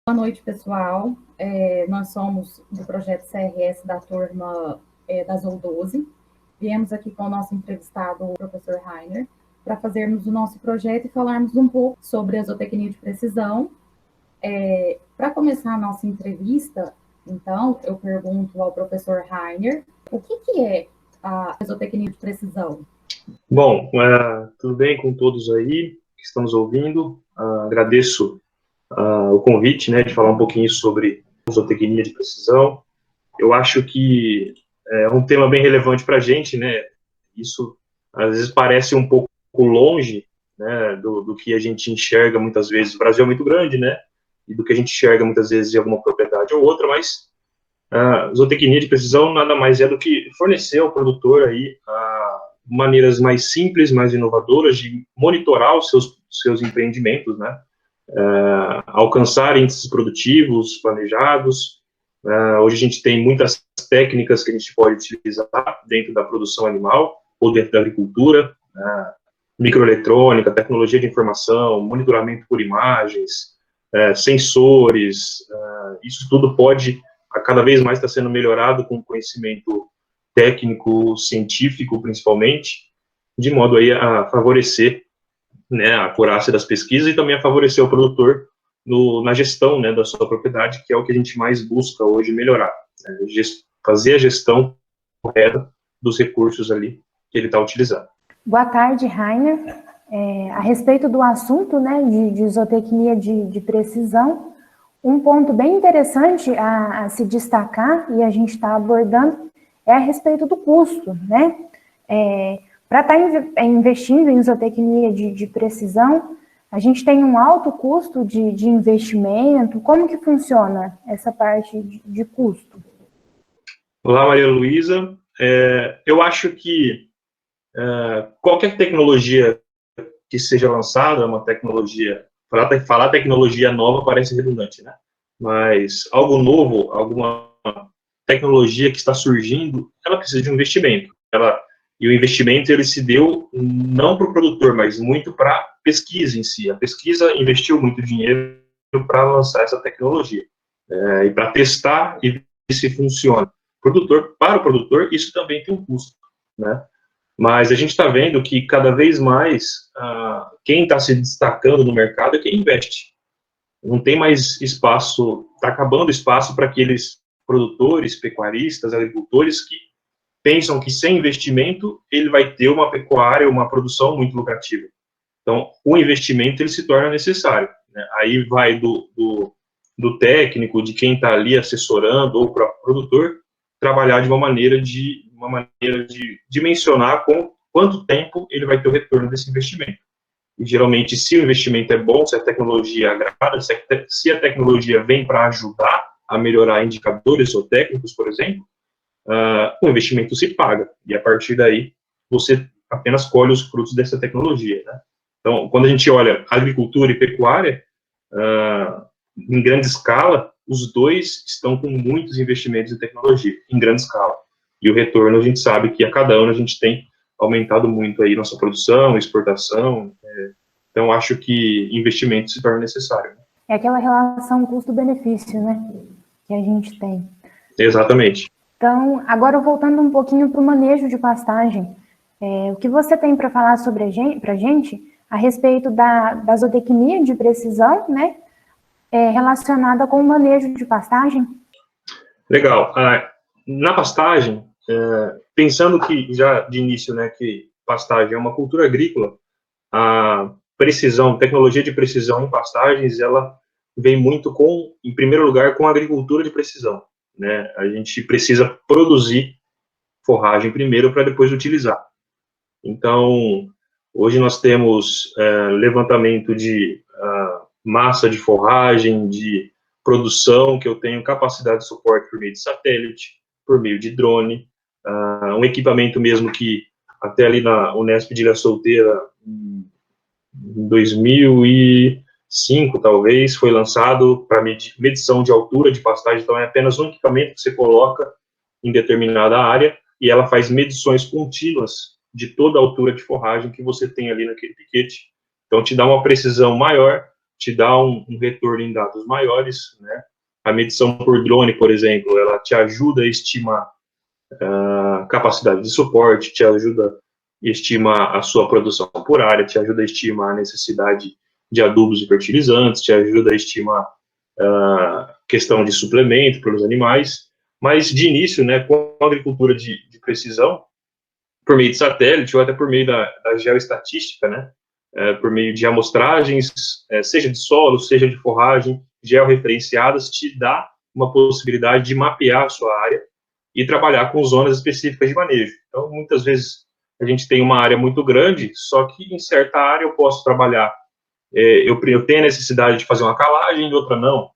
Boa noite, pessoal. Nós somos do projeto CRS da turma da Zool 12. Viemos aqui com o nosso entrevistado, o professor Rainer, para fazermos o nosso projeto e falarmos um pouco sobre a zootecnia de precisão. Para começar a nossa entrevista, então, eu pergunto ao professor Rainer, o que é a zootecnia de precisão? Bom, tudo bem com todos aí que estão nos ouvindo? Agradeço o convite, né, de falar um pouquinho sobre zootecnia de precisão. Eu acho que é um tema bem relevante para a gente, né? Isso às vezes parece um pouco longe, né, do que a gente enxerga muitas vezes. O Brasil é muito grande, né? E do que a gente enxerga muitas vezes em alguma propriedade ou outra, mas a zootecnia de precisão nada mais é do que fornecer ao produtor aí maneiras mais simples, mais inovadoras de monitorar os seus empreendimentos, né? Alcançar índices produtivos planejados. Hoje a gente tem muitas técnicas que a gente pode utilizar dentro da produção animal ou dentro da agricultura, microeletrônica, tecnologia de informação, monitoramento por imagens, sensores, isso tudo pode, cada vez mais está sendo melhorado com conhecimento técnico, científico, principalmente, de modo aí a favorecer, né, a acurácia das pesquisas e também a favorecer o produtor na gestão, né, da sua propriedade, que é o que a gente mais busca hoje melhorar, né, fazer a gestão correta dos recursos ali que ele está utilizando. Boa tarde, Rainer. A respeito do assunto, né, de zootecnia de precisão, um ponto bem interessante a se destacar, e a gente está abordando, é a respeito do custo, né? Para estar investindo em zootecnia de precisão, a gente tem um alto custo de investimento. Como que funciona essa parte de custo? Olá, Maria Luísa. Eu acho que qualquer tecnologia que seja lançada, uma tecnologia, falar tecnologia nova parece redundante, né? Mas algo novo, alguma tecnologia que está surgindo, ela precisa de um investimento. E o investimento ele se deu não para o produtor, mas muito para a pesquisa em si. A pesquisa investiu muito dinheiro para lançar essa tecnologia e para testar e ver se funciona. Para o produtor, isso também tem um custo, né? Mas a gente está vendo que cada vez mais quem está se destacando no mercado é quem investe. Não tem mais espaço, está acabando espaço para aqueles produtores, pecuaristas, agricultores que pensam que sem investimento ele vai ter uma pecuária, uma produção muito lucrativa. Então, o investimento ele se torna necessário, né? Aí vai do técnico, de quem está ali assessorando, ou o próprio produtor, trabalhar de uma maneira de dimensionar com quanto tempo ele vai ter o retorno desse investimento. E, geralmente, se o investimento é bom, se a tecnologia agrada, se a tecnologia vem para ajudar a melhorar indicadores ou técnicos, por exemplo, o investimento se paga, e a partir daí você apenas colhe os frutos dessa tecnologia, né? Então, quando a gente olha agricultura e pecuária, em grande escala, os dois estão com muitos investimentos em tecnologia, em grande escala, e o retorno a gente sabe que a cada ano a gente tem aumentado muito aí nossa produção, exportação, então acho que investimento se torna necessário. É aquela relação custo-benefício, né, que a gente tem. Exatamente. Então, agora voltando um pouquinho para o manejo de pastagem, o que você tem para falar para a gente a respeito da zootecnia de precisão, né, relacionada com o manejo de pastagem? Legal. Na pastagem, pensando que já de início, né, que pastagem é uma cultura agrícola, a precisão, tecnologia de precisão em pastagens, ela vem muito em primeiro lugar, com a agricultura de precisão, né? A gente precisa produzir forragem primeiro para depois utilizar. Então, hoje nós temos levantamento de massa de forragem, de produção, que eu tenho capacidade de suporte por meio de satélite, por meio de drone, um equipamento mesmo que até ali na Unesp de Ilha Solteira, em 2005, talvez, foi lançado para medição de altura de pastagem. Então, é apenas um equipamento que você coloca em determinada área e ela faz medições contínuas de toda a altura de forragem que você tem ali naquele piquete. Então, te dá uma precisão maior te dá um retorno em dados maiores, né? A medição por drone, por exemplo, ela te ajuda a estimar a capacidade de suporte, te ajuda a estimar a sua produção por área, te ajuda a estimar a necessidade de adubos e fertilizantes, te ajuda a estimar a questão de suplemento para os animais, mas de início, né, com a agricultura de precisão, por meio de satélite ou até por meio da geoestatística, né, por meio de amostragens, seja de solo, seja de forragem, georreferenciadas, te dá uma possibilidade de mapear a sua área e trabalhar com zonas específicas de manejo. Então, muitas vezes, a gente tem uma área muito grande, só que em certa área eu posso trabalhar, eu tenho a necessidade de fazer uma calagem, em outra não.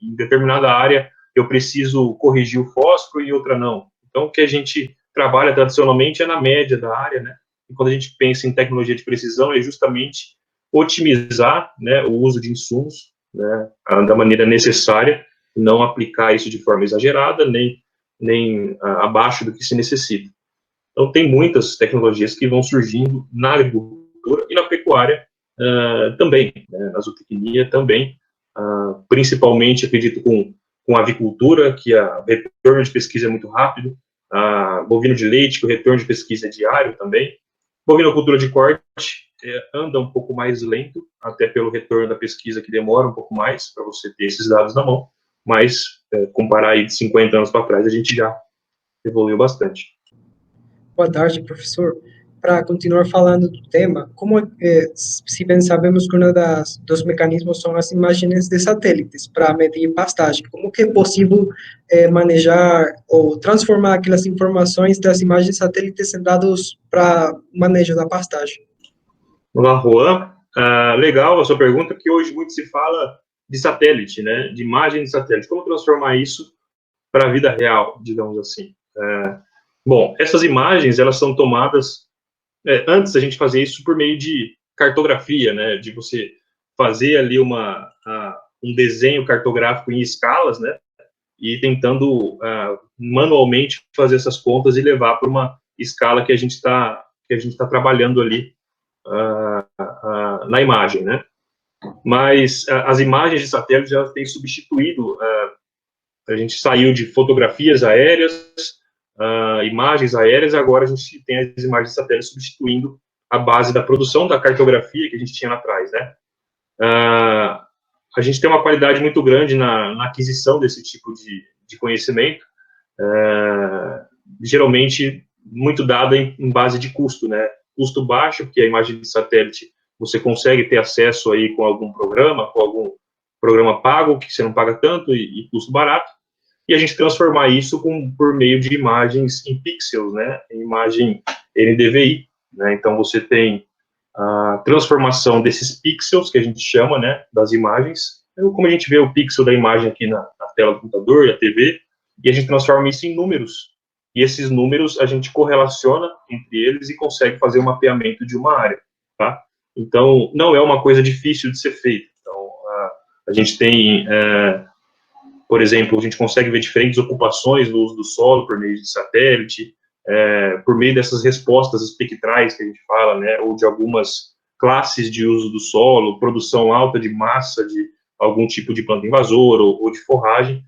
Em determinada área, eu preciso corrigir o fósforo e outra não. Então, o que a gente trabalha tradicionalmente é na média da área, né? E quando a gente pensa em tecnologia de precisão, é justamente otimizar, né, o uso de insumos, né, da maneira necessária, não aplicar isso de forma exagerada, nem abaixo do que se necessita. Então, tem muitas tecnologias que vão surgindo na agricultura e na pecuária também, né, na zootecnia também, principalmente, acredito, com a avicultura, que o retorno de pesquisa é muito rápido, bovino de leite, que o retorno de pesquisa é diário também. Bovinocultura de corte anda um pouco mais lento, até pelo retorno da pesquisa, que demora um pouco mais para você ter esses dados na mão, mas comparar aí de 50 anos para trás, a gente já evoluiu bastante. Boa tarde, professor. Para continuar falando do tema, se bem sabemos que um dos mecanismos são as imagens de satélites para medir pastagem, como que é possível manejar ou transformar aquelas informações das imagens de satélites em dados para manejo da pastagem? Olá, Juan. Legal a sua pergunta, que hoje muito se fala de satélite, né, de imagem de satélite. Como transformar isso para a vida real, digamos assim? Bom, essas imagens, elas são tomadas, antes a gente fazia isso por meio de cartografia, né, de você fazer ali um desenho cartográfico em escalas, né, e tentando manualmente fazer essas contas e levar para uma escala que a gente está trabalhando ali na imagem, né. Mas as imagens de satélite, elas têm substituído, a gente saiu de fotografias aéreas, imagens aéreas, agora a gente tem as imagens de satélite substituindo a base da produção da cartografia que a gente tinha lá atrás, né? A gente tem uma qualidade muito grande na aquisição desse tipo de conhecimento, geralmente muito dada em base de custo, né? Custo baixo, porque a imagem de satélite você consegue ter acesso aí com algum programa pago, que você não paga tanto, e custo barato, e a gente transformar isso por meio de imagens em pixels, né, em imagem NDVI, né, então você tem a transformação desses pixels, que a gente chama, né, das imagens, como a gente vê o pixel da imagem aqui na tela do computador e a TV, e a gente transforma isso em números, e esses números a gente correlaciona entre eles e consegue fazer o mapeamento de uma área, tá? Então, não é uma coisa difícil de ser feita. Então, a gente tem, por exemplo, a gente consegue ver diferentes ocupações no uso do solo por meio de satélite, por meio dessas respostas espectrais que a gente fala, né, ou de algumas classes de uso do solo, produção alta de massa de algum tipo de planta invasora ou de forragem,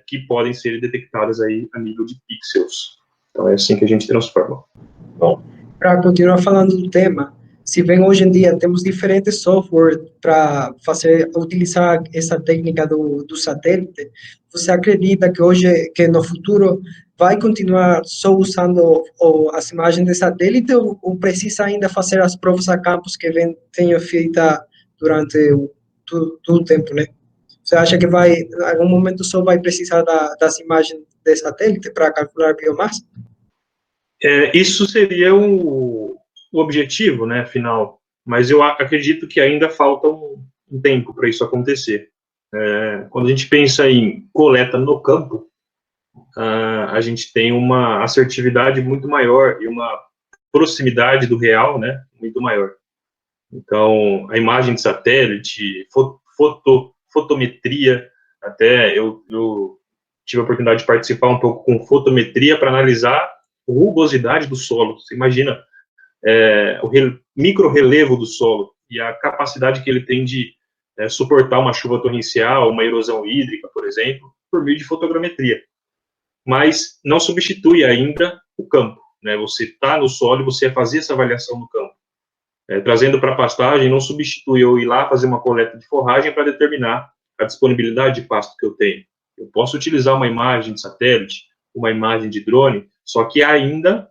que podem ser detectadas aí a nível de pixels. Então, é assim que a gente transforma. Bom, para continuar falando do tema, se bem hoje em dia temos diferentes software para utilizar essa técnica do satélite, você acredita que no futuro vai continuar só usando as imagens de satélite ou precisa ainda fazer as provas a campos que tenham feito durante todo o tempo, né? Você acha que em algum momento só vai precisar das imagens de satélite para calcular biomassa? Isso seria o objetivo, né, final, mas eu acredito que ainda falta um tempo para isso acontecer. Quando a gente pensa em coleta no campo, a gente tem uma assertividade muito maior e uma proximidade do real, né, muito maior. Então, a imagem de satélite, fotometria, até eu tive a oportunidade de participar um pouco com fotometria para analisar a rugosidade do solo. Você imagina o micro-relevo do solo e a capacidade que ele tem de suportar uma chuva torrencial, uma erosão hídrica, por exemplo, por meio de fotogrametria. Mas não substitui ainda o campo, né? Você está no solo e você vai fazer essa avaliação no campo. Trazendo para a pastagem, não substitui eu ir lá fazer uma coleta de forragem para determinar a disponibilidade de pasto que eu tenho. Eu posso utilizar uma imagem de satélite, uma imagem de drone, só que ainda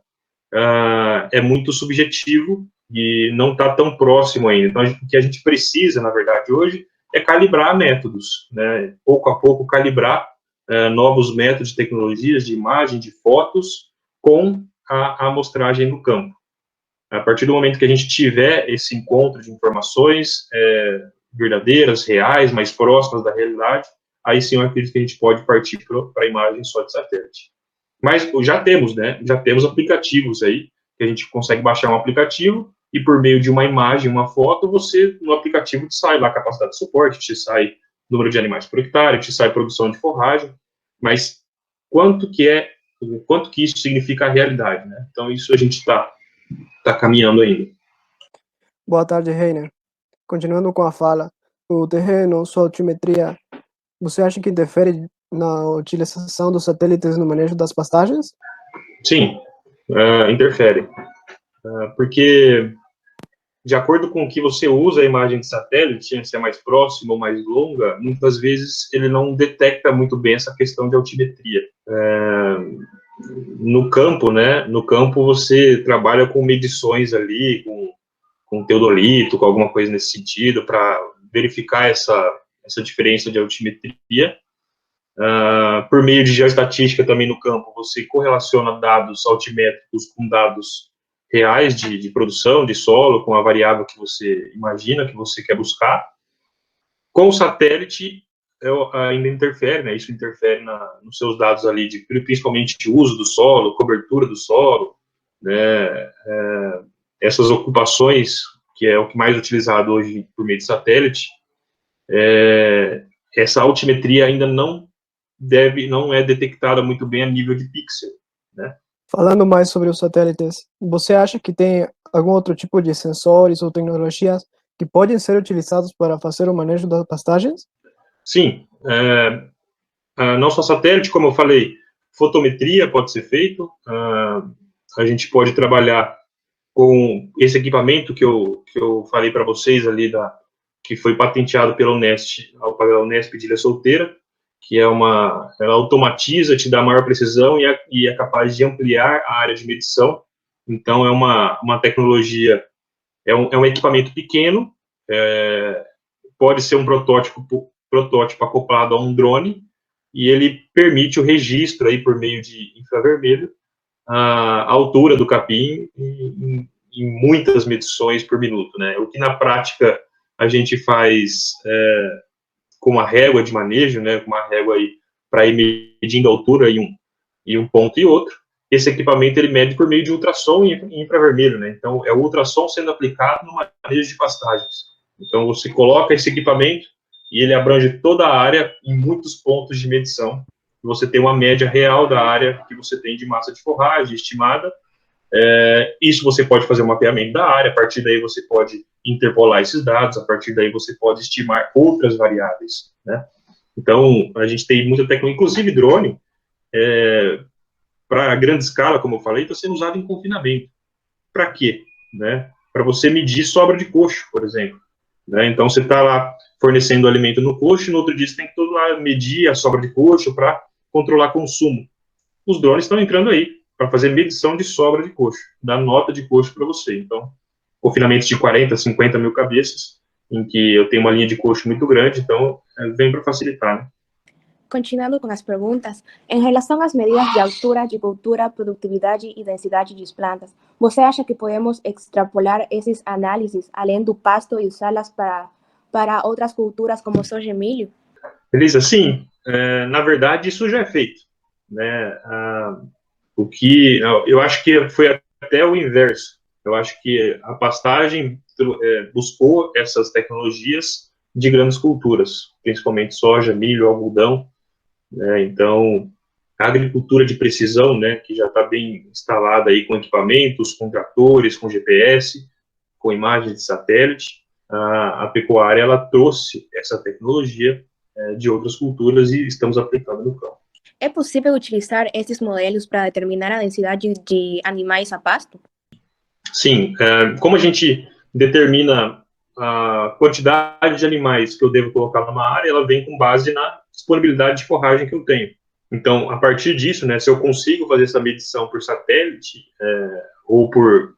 é muito subjetivo e não está tão próximo ainda. Então, o que a gente precisa, na verdade, hoje, é calibrar métodos, né? Pouco a pouco calibrar novos métodos de tecnologias, de imagem, de fotos, com a amostragem no campo. A partir do momento que a gente tiver esse encontro de informações verdadeiras, reais, mais próximas da realidade, aí sim eu acredito que a gente pode partir para a imagem só de satélite. Mas já temos, né? Já temos aplicativos aí, que a gente consegue baixar um aplicativo e por meio de uma imagem, uma foto, você, no aplicativo, te sai lá a capacidade de suporte, te sai número de animais por hectare, te sai produção de forragem, mas quanto que isso significa a realidade, né? Então, isso a gente está caminhando ainda. Boa tarde, Reiner. Continuando com a fala, o terreno, sua altimetria, você acha que interfere na utilização dos satélites no manejo das pastagens? Sim, interfere. Porque, de acordo com o que você usa a imagem de satélite, se é mais próxima ou mais longa, muitas vezes ele não detecta muito bem essa questão de altimetria. No campo, né? No campo você trabalha com medições ali, com teodolito, com alguma coisa nesse sentido, para verificar essa diferença de altimetria. Por meio de geoestatística também no campo, você correlaciona dados altimétricos com dados reais de produção, de solo, com a variável que você imagina, que você quer buscar. Com o satélite, ainda interfere, né? Isso interfere nos seus dados ali, principalmente de uso do solo, cobertura do solo, né? Essas ocupações, que é o que mais utilizado hoje por meio de satélite, essa altimetria ainda não é detectada muito bem a nível de pixel, né? Falando mais sobre os satélites, você acha que tem algum outro tipo de sensores ou tecnologias que podem ser utilizados para fazer o manejo das pastagens? Sim, não só satélite, como eu falei, fotometria pode ser feito, a gente pode trabalhar com esse equipamento que eu falei para vocês ali, que foi patenteado pela Unesp de Ilha Solteira, que ela automatiza, te dá maior precisão e é capaz de ampliar a área de medição. Então, é uma tecnologia, é um equipamento pequeno, pode ser um protótipo acoplado a um drone, e ele permite o registro aí por meio de infravermelho, a altura do capim em muitas medições por minuto, né? O que na prática a gente faz com uma régua de manejo, né? Com uma régua aí para ir medindo a altura em um ponto e outro. Esse equipamento ele mede por meio de ultrassom e infravermelho, né? Então é o ultrassom sendo aplicado no manejo de pastagens. Então você coloca esse equipamento e ele abrange toda a área em muitos pontos de medição. Você tem uma média real da área que você tem de massa de forragem estimada. Isso você pode fazer um mapeamento da área, a partir daí você pode interpolar esses dados, a partir daí você pode estimar outras variáveis, né? Então, a gente tem muita tecnologia, inclusive drone, para grande escala, como eu falei, está sendo usado em confinamento. Para quê? Né? Para você medir sobra de coxo, por exemplo. Né? Então, você está lá fornecendo alimento no coxo, e no outro dia você tem que todo lá medir a sobra de coxo para controlar consumo. Os drones estão entrando aí para fazer medição de sobra de coxo, dar nota de coxo para você. Então, confinamentos de 40, 50 mil cabeças, em que eu tenho uma linha de coxo muito grande, então vem para facilitar, né? Continuando com as perguntas, em relação às medidas de altura, de cultura, produtividade e densidade das plantas, você acha que podemos extrapolar esses análises além do pasto e usá-las para outras culturas como soja e milho? Elisa, sim. Na verdade, isso já é feito, né? Eu acho que foi até o inverso. Eu acho que a pastagem buscou essas tecnologias de grandes culturas, principalmente soja, milho, algodão, né? Então, a agricultura de precisão, né, que já está bem instalada aí com equipamentos, com tratores, com GPS, com imagens de satélite, a pecuária ela trouxe essa tecnologia de outras culturas e estamos aplicando no campo. É possível utilizar esses modelos para determinar a densidade de animais a pasto? Sim, como a gente determina a quantidade de animais que eu devo colocar numa área, ela vem com base na disponibilidade de forragem que eu tenho. Então, a partir disso, né, se eu consigo fazer essa medição por satélite, ou por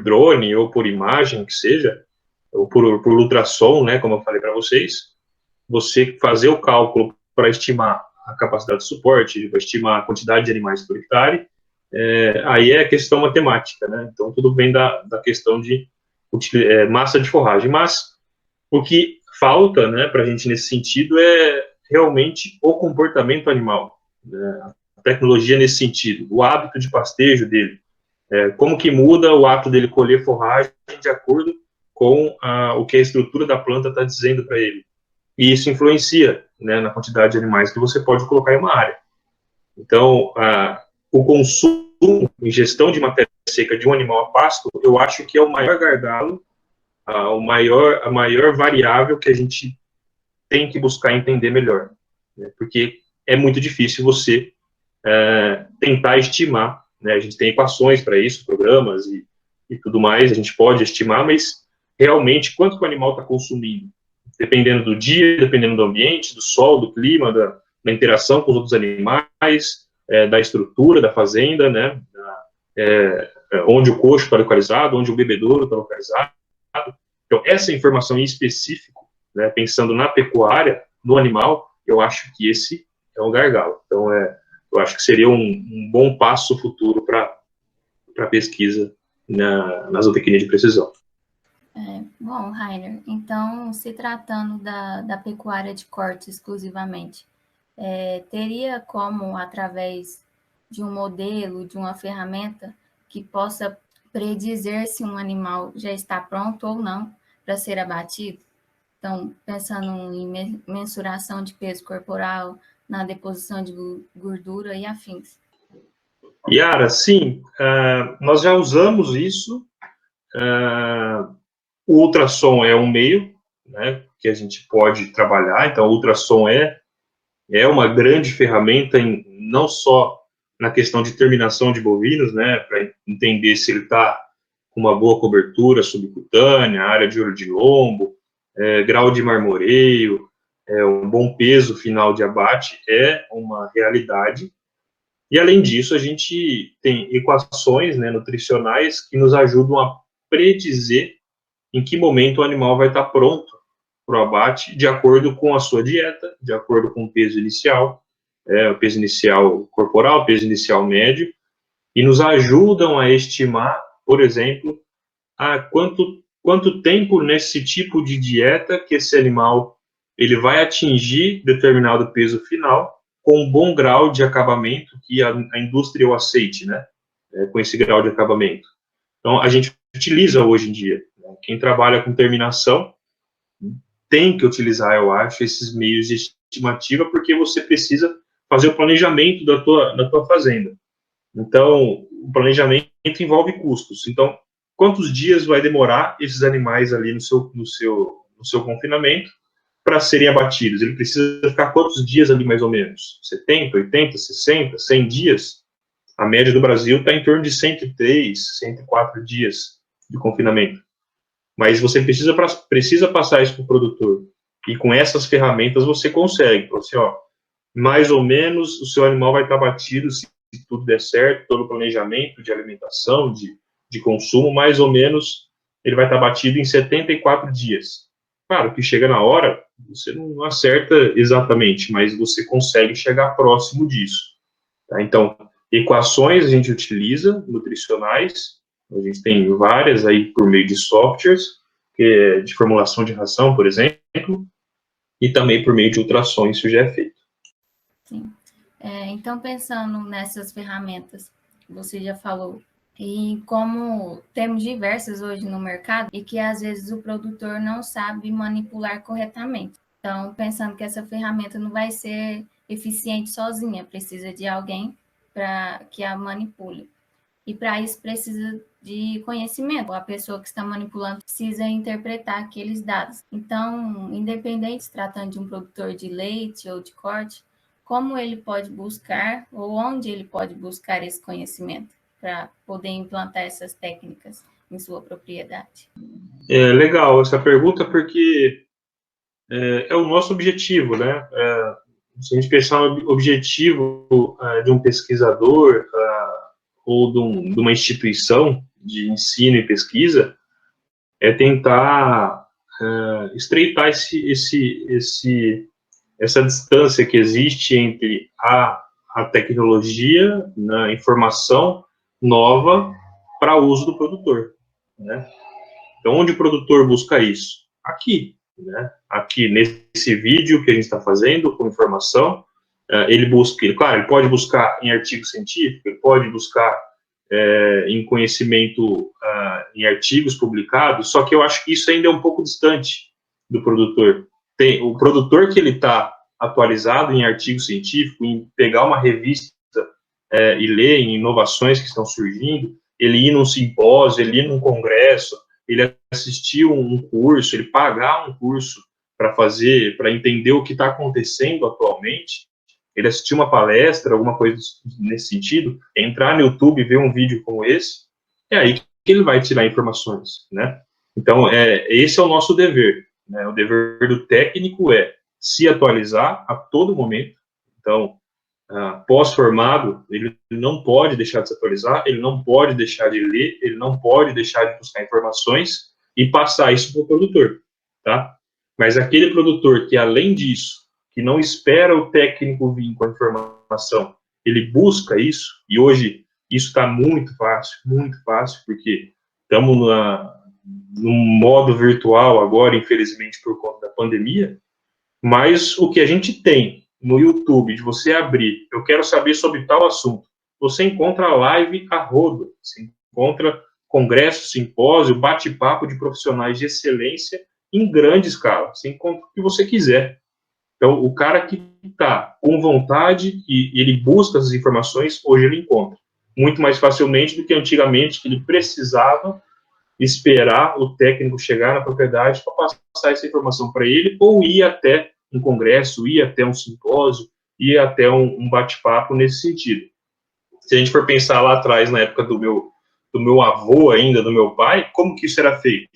drone, ou por imagem, que seja, ou por ultrassom, né, como eu falei para vocês, você fazer o cálculo para estimar a capacidade de suporte, para estimar a quantidade de animais por hectare, aí é questão matemática, né? Então, tudo vem da questão de massa de forragem. Mas o que falta, né, para a gente nesse sentido é realmente o comportamento animal, né? A tecnologia nesse sentido, o hábito de pastejo dele, como que muda o ato dele colher forragem de acordo com o que a estrutura da planta está dizendo para ele. E isso influencia, né, na quantidade de animais que você pode colocar em uma área. Então, o consumo em gestão de matéria seca de um animal a pasto, eu acho que é o maior gargalo, a maior variável que a gente tem que buscar entender melhor, né? Porque é muito difícil você tentar estimar, né? A gente tem equações para isso, programas e tudo mais, a gente pode estimar, mas realmente quanto que o animal está consumindo, dependendo do dia, dependendo do ambiente, do sol, do clima, da interação com os outros animais, da estrutura da fazenda, né? Onde o coxo está localizado, onde o bebedouro está localizado. Então, essa informação em específico, né, pensando na pecuária, no animal, eu acho que esse é um gargalo. Então, eu acho que seria um bom passo futuro para a pesquisa na zootecnia de precisão. Bom, Rainer, então, se tratando da pecuária de corte exclusivamente, teria como, através de um modelo, de uma ferramenta, que possa predizer se um animal já está pronto ou não para ser abatido? Então, pensando em mensuração de peso corporal, na deposição de gordura e afins. Yara, sim, nós já usamos isso. O ultrassom é um meio, né, que a gente pode trabalhar. Então, o ultrassom é uma grande ferramenta, não só na questão de terminação de bovinos, né, para entender se ele está com uma boa cobertura subcutânea, área de olho de lombo, grau de marmoreio, um bom peso final de abate, é uma realidade. E, além disso, a gente tem equações, né, nutricionais que nos ajudam a predizer em que momento o animal vai estar pronto para o abate, de acordo com a sua dieta, de acordo com o peso inicial, o peso inicial corporal, o peso inicial médio, e nos ajudam a estimar, por exemplo, quanto tempo nesse tipo de dieta que esse animal ele vai atingir determinado peso final com um bom grau de acabamento que a indústria o aceite, né? Com esse grau de acabamento. Então, a gente utiliza hoje em dia. Né? Quem trabalha com terminação tem que utilizar, eu acho, esses meios de estimativa, porque você precisa fazer o planejamento da tua fazenda. Então, o planejamento envolve custos. Então, quantos dias vai demorar esses animais ali no seu confinamento para serem abatidos? Ele precisa ficar quantos dias ali, mais ou menos? 70, 80, 60, 100 dias? A média do Brasil está em torno de 103, 104 dias de confinamento. Mas você precisa passar isso para o produtor. E com essas ferramentas você consegue. Você, mais ou menos o seu animal vai estar abatido, se tudo der certo, todo o planejamento de alimentação, de consumo, mais ou menos ele vai estar abatido em 74 dias. Claro que chega na hora, você não acerta exatamente, mas você consegue chegar próximo disso. Tá? Então, equações a gente utiliza, nutricionais, a gente tem várias aí por meio de softwares, de formulação de ração, por exemplo, e também por meio de ultrassom, isso já é feito. Sim. Então, pensando nessas ferramentas que você já falou, e como temos diversas hoje no mercado, e que às vezes o produtor não sabe manipular corretamente. Então, pensando que essa ferramenta não vai ser eficiente sozinha, precisa de alguém para que a manipule. E E para isso precisa de conhecimento. A pessoa que está manipulando precisa interpretar aqueles dados. Então, independente se tratando de um produtor de leite ou de corte, como ele pode buscar ou onde ele pode buscar esse conhecimento para poder implantar essas técnicas em sua propriedade? É legal essa pergunta porque é o nosso objetivo, né? Se a gente pensar no objetivo de um pesquisador ou de uma instituição de ensino e pesquisa, é tentar estreitar essa distância que existe entre a tecnologia, na informação nova para uso do produtor, né? Então, onde o produtor busca isso? Aqui, né? Aqui, nesse vídeo que a gente está fazendo, com informação, ele busca, claro, ele pode buscar em artigo científico, ele pode buscar em conhecimento, em artigos publicados, só que eu acho que isso ainda é um pouco distante do produtor. Tem o produtor que ele está atualizado em artigo científico, em pegar uma revista e ler em inovações que estão surgindo, ele ir num simpósio, ele ir num congresso, ele assistir um curso, ele pagar um curso para entender o que está acontecendo atualmente, ele assistir uma palestra, alguma coisa nesse sentido, entrar no YouTube e ver um vídeo como esse, é aí que ele vai tirar informações, né? Então, esse é o nosso dever, né? O dever do técnico é se atualizar a todo momento. Então, pós-formado, ele não pode deixar de se atualizar, ele não pode deixar de ler, ele não pode deixar de buscar informações e passar isso para o produtor, tá? Mas aquele produtor que, além disso, que não espera o técnico vir com a informação, ele busca isso, e hoje isso está muito fácil, porque estamos num modo virtual agora, infelizmente, por conta da pandemia, mas o que a gente tem no YouTube, de você abrir, eu quero saber sobre tal assunto, você encontra live a rodo, você encontra congresso, simpósio, bate-papo de profissionais de excelência em grande escala, você encontra o que você quiser. Então, o cara que está com vontade e ele busca essas informações, hoje ele encontra. Muito mais facilmente do que antigamente, que ele precisava esperar o técnico chegar na propriedade para passar essa informação para ele, ou ir até um congresso, ir até um simpósio, ir até um bate-papo nesse sentido. Se a gente for pensar lá atrás, na época do meu avô ainda, do meu pai, como que isso era feito?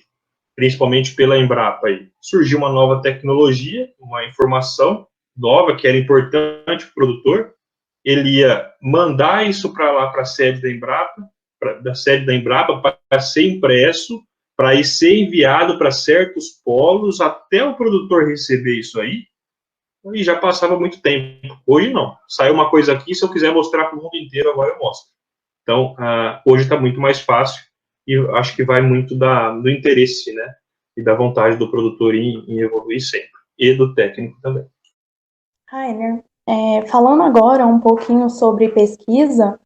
Principalmente pela Embrapa aí. Surgiu uma nova tecnologia, uma informação nova que era importante para o produtor, ele ia mandar isso para lá, para a sede da Embrapa, para ser impresso, para ir ser enviado para certos polos, até o produtor receber isso aí, e já passava muito tempo. Hoje não. Saiu uma coisa aqui, se eu quiser mostrar para o mundo inteiro, agora eu mostro. Então, hoje está muito mais fácil, e eu acho que vai muito do interesse, né, e da vontade do produtor em evoluir sempre, e do técnico também. Rainer, falando agora um pouquinho sobre pesquisa,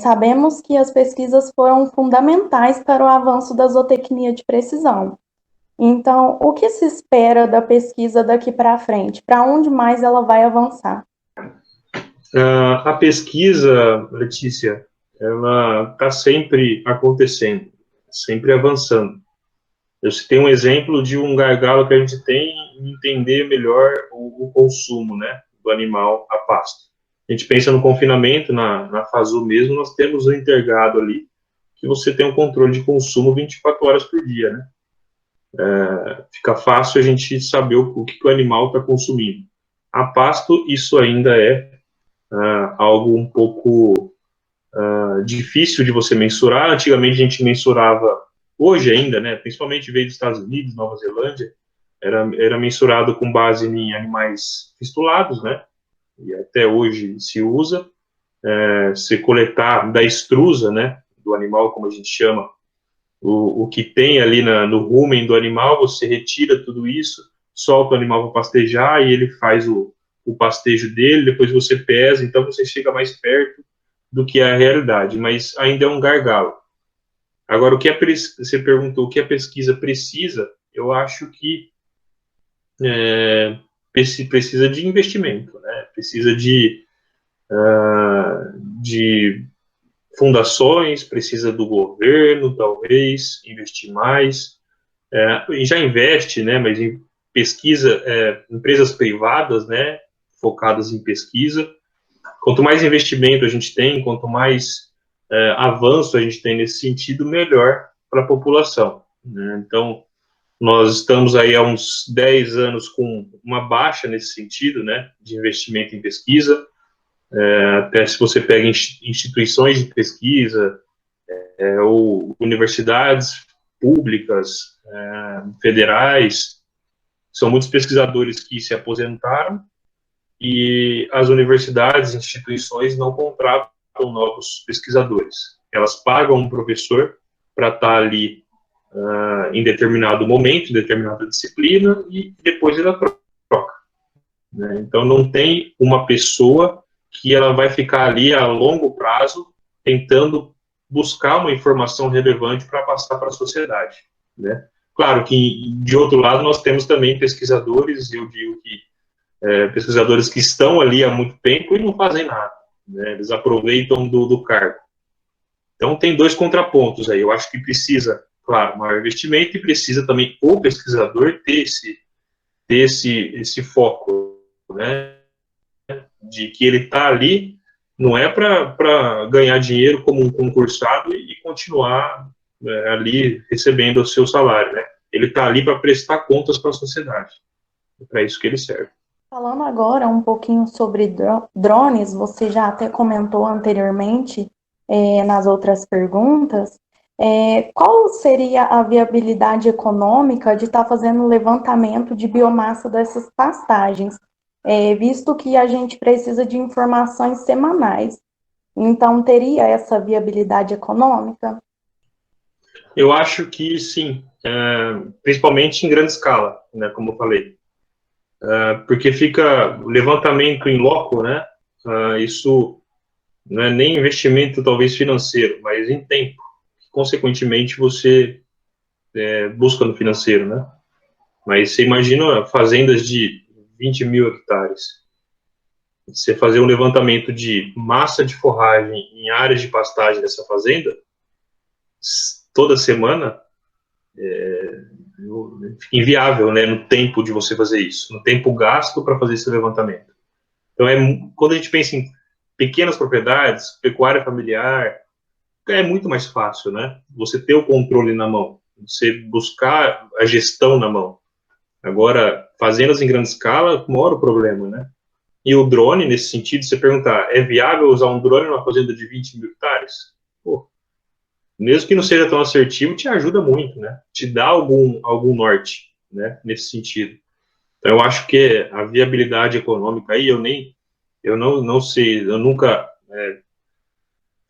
sabemos que as pesquisas foram fundamentais para o avanço da zootecnia de precisão. Então, o que se espera da pesquisa daqui para frente? Para onde mais ela vai avançar? A pesquisa, Letícia, ela está sempre acontecendo, sempre avançando. Eu citei um exemplo de um gargalo que a gente tem em entender melhor o consumo, né, do animal a pasto. A gente pensa no confinamento, na FASU mesmo, nós temos um intergado ali, que você tem um controle de consumo 24 horas por dia, né? Fica fácil a gente saber o que o animal está consumindo. A pasto, isso ainda é algo um pouco difícil de você mensurar. Antigamente a gente mensurava, hoje ainda, né, principalmente veio dos Estados Unidos, Nova Zelândia, era mensurado com base em animais fistulados, né, e até hoje se usa, se coletar da estrusa, né, do animal, como a gente chama, o que tem ali no rumen do animal, você retira tudo isso, solta o animal para pastejar e ele faz o pastejo dele, depois você pesa, então você chega mais perto do que é a realidade, mas ainda é um gargalo. Agora, você perguntou o que a pesquisa precisa, eu acho que precisa de investimento, né? Precisa de fundações, precisa do governo, talvez, investir mais, e já investe, né, mas em pesquisa, empresas privadas, né, focadas em pesquisa. Quanto mais investimento a gente tem, quanto mais avanço a gente tem nesse sentido, melhor para a população, né? Então, nós estamos aí há uns 10 anos com uma baixa nesse sentido, né, de investimento em pesquisa. Até se você pega instituições de pesquisa ou universidades públicas, federais, são muitos pesquisadores que se aposentaram e as universidades, instituições não contratam novos pesquisadores. Elas pagam um professor para estar ali em determinado momento, em determinada disciplina, e depois ele troca, né? Então, não tem uma pessoa que ela vai ficar ali a longo prazo tentando buscar uma informação relevante para passar para a sociedade, né? Claro que, de outro lado, nós temos também pesquisadores, eu digo que pesquisadores que estão ali há muito tempo e não fazem nada, né? Eles aproveitam do cargo. Então, tem dois contrapontos aí. Eu acho que precisa, claro, maior investimento e precisa também o pesquisador ter esse foco, né? De que ele está ali, não é para ganhar dinheiro como um concursado e continuar ali recebendo o seu salário, né? Ele está ali para prestar contas para a sociedade. É para isso que ele serve. Falando agora um pouquinho sobre drones, você já até comentou anteriormente nas outras perguntas, qual seria a viabilidade econômica de estar fazendo o levantamento de biomassa dessas pastagens, visto que a gente precisa de informações semanais? Então, teria essa viabilidade econômica? Eu acho que sim, principalmente em grande escala, né, como eu falei. Porque fica levantamento em loco, né? Isso não é nem investimento talvez financeiro, mas em tempo. Consequentemente, você busca no financeiro, né? Mas você imagina fazendas de 20 mil hectares. Você fazer um levantamento de massa de forragem em áreas de pastagem dessa fazenda, toda semana, inviável, né, no tempo de você fazer isso, no tempo gasto para fazer esse levantamento. Então, quando a gente pensa em pequenas propriedades, pecuária familiar, é muito mais fácil, né, você ter o controle na mão, você buscar a gestão na mão. Agora, fazendas em grande escala, mora o problema, né? E o drone, nesse sentido, você perguntar, é viável usar um drone numa fazenda de 20 mil hectares? Pô, mesmo que não seja tão assertivo, te ajuda muito, né? Te dá algum norte, né? Nesse sentido. Então, eu acho que a viabilidade econômica aí, eu não sei, eu nunca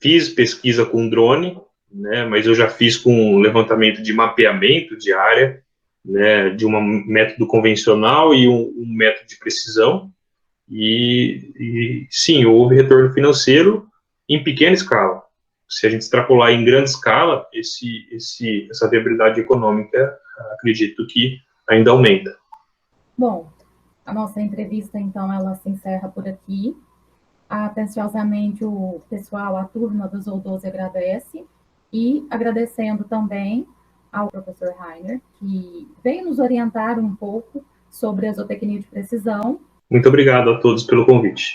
fiz pesquisa com drone, né? Mas eu já fiz com levantamento de mapeamento de área, né? De um método convencional e um método de precisão. E sim, houve retorno financeiro em pequena escala. Se a gente extrapolar em grande escala, essa viabilidade econômica, acredito que ainda aumenta. Bom, a nossa entrevista, então, ela se encerra por aqui. Atenciosamente, o pessoal, a turma do Zool12 agradece, e agradecendo também ao professor Rainer, que veio nos orientar um pouco sobre a zootecnia de precisão. Muito obrigado a todos pelo convite.